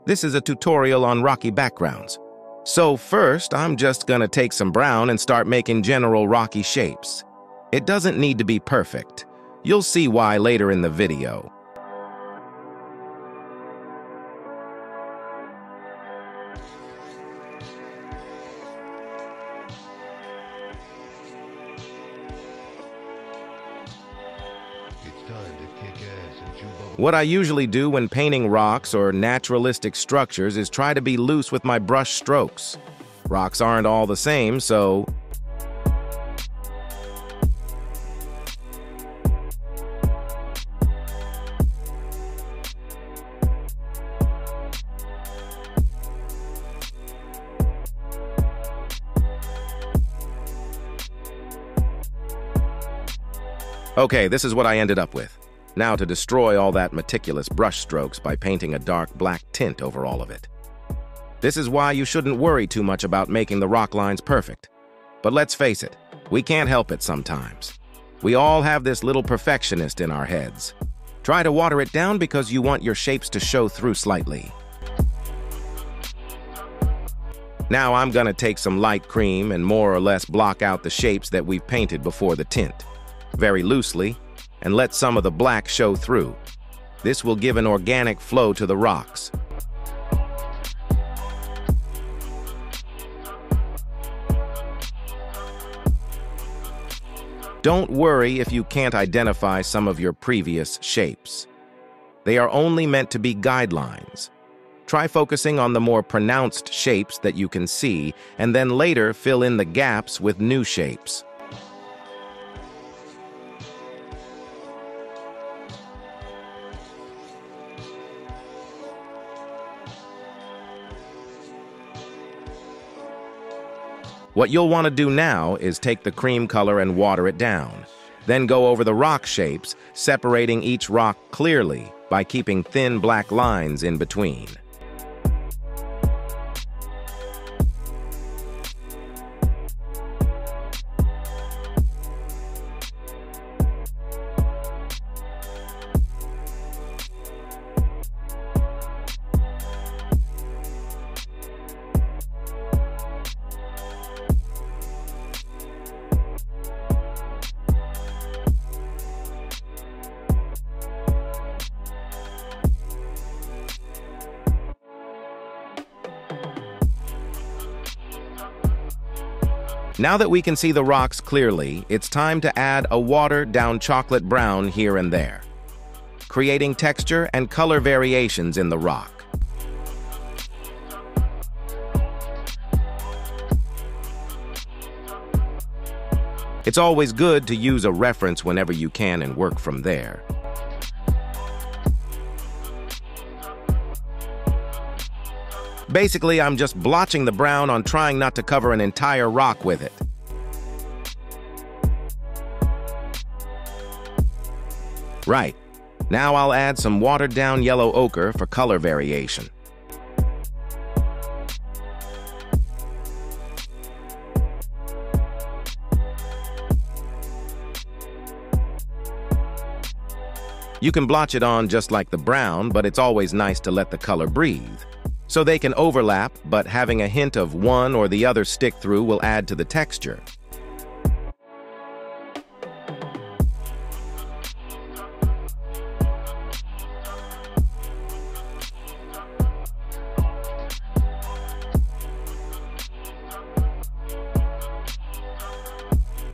This is a tutorial on rocky backgrounds. So first, I'm just gonna take some brown and start making general rocky shapes. It doesn't need to be perfect. You'll see why later in the video. What I usually do when painting rocks or naturalistic structures is try to be loose with my brush strokes. Rocks aren't all the same, so okay, this is what I ended up with. Now to destroy all that meticulous brush strokes by painting a dark black tint over all of it. This is why you shouldn't worry too much about making the rock lines perfect. But let's face it, we can't help it sometimes. We all have this little perfectionist in our heads. Try to water it down because you want your shapes to show through slightly. Now I'm gonna take some light cream and more or less block out the shapes that we've painted before the tint, very loosely, and let some of the black show through. This will give an organic flow to the rocks. Don't worry if you can't identify some of your previous shapes. They are only meant to be guidelines. Try focusing on the more pronounced shapes that you can see, and then later fill in the gaps with new shapes. What you'll want to do now is take the cream color and water it down. Then go over the rock shapes, separating each rock clearly by keeping thin black lines in between. Now that we can see the rocks clearly, it's time to add a watered-down chocolate brown here and there, creating texture and color variations in the rock. It's always good to use a reference whenever you can and work from there. Basically, I'm just blotching the brown on trying not to cover an entire rock with it. Right. Now I'll add some watered-down yellow ochre for color variation. You can blotch it on just like the brown, but it's always nice to let the color breathe. So they can overlap, but having a hint of one or the other stick through will add to the texture.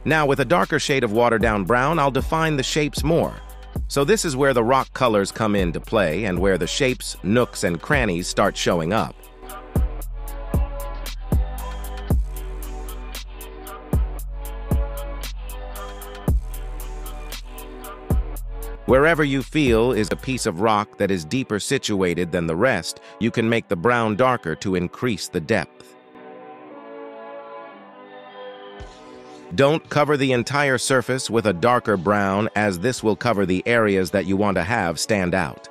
Now with a darker shade of watered-down brown, I'll define the shapes more. So this is where the rock colors come into play and where the shapes, nooks, and crannies start showing up. Wherever you feel is a piece of rock that is deeper situated than the rest, you can make the brown darker to increase the depth. Don't cover the entire surface with a darker brown, as this will cover the areas that you want to have stand out.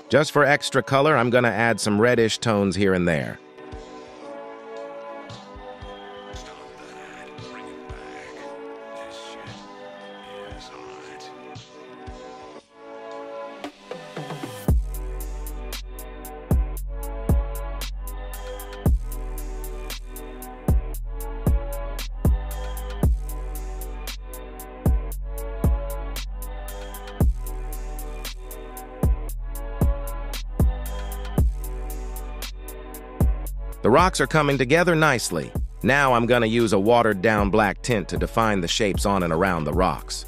Just for extra color, I'm going to add some reddish tones here and there. The rocks are coming together nicely. Now I'm gonna use a watered-down black tint to define the shapes on and around the rocks.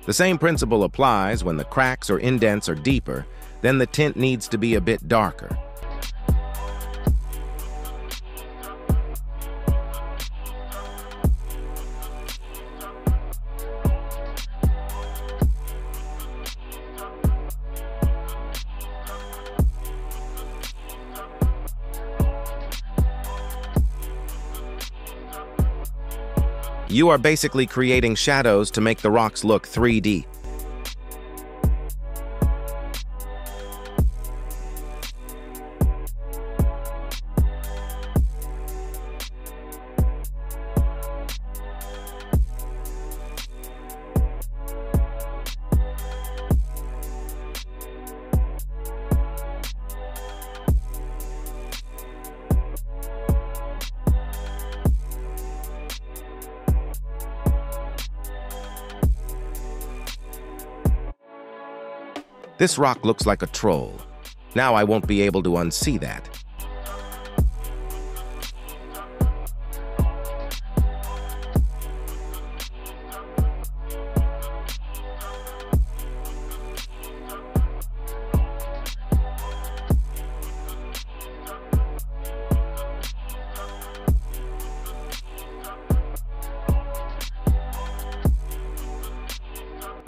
The same principle applies when the cracks or indents are deeper, then the tint needs to be a bit darker. You are basically creating shadows to make the rocks look 3D. This rock looks like a troll. Now I won't be able to unsee that.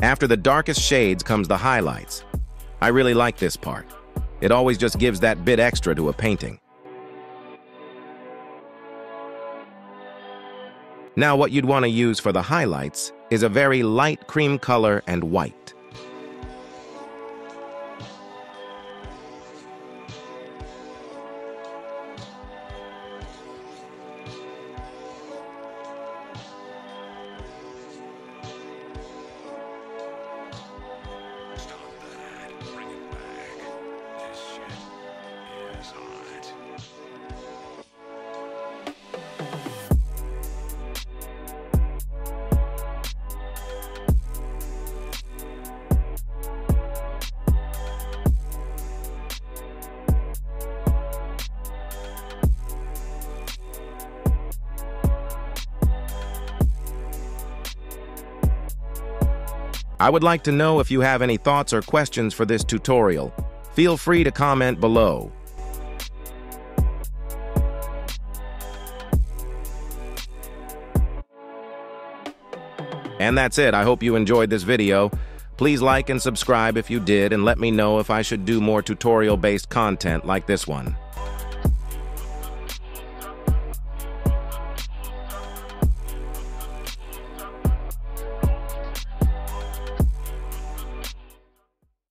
After the darkest shades comes the highlights. I really like this part. It always just gives that bit extra to a painting. Now what you'd want to use for the highlights is a very light cream color and white. I would like to know if you have any thoughts or questions for this tutorial. Feel free to comment below. And that's it. I hope you enjoyed this video. Please like and subscribe if you did, and let me know if I should do more tutorial-based content like this one.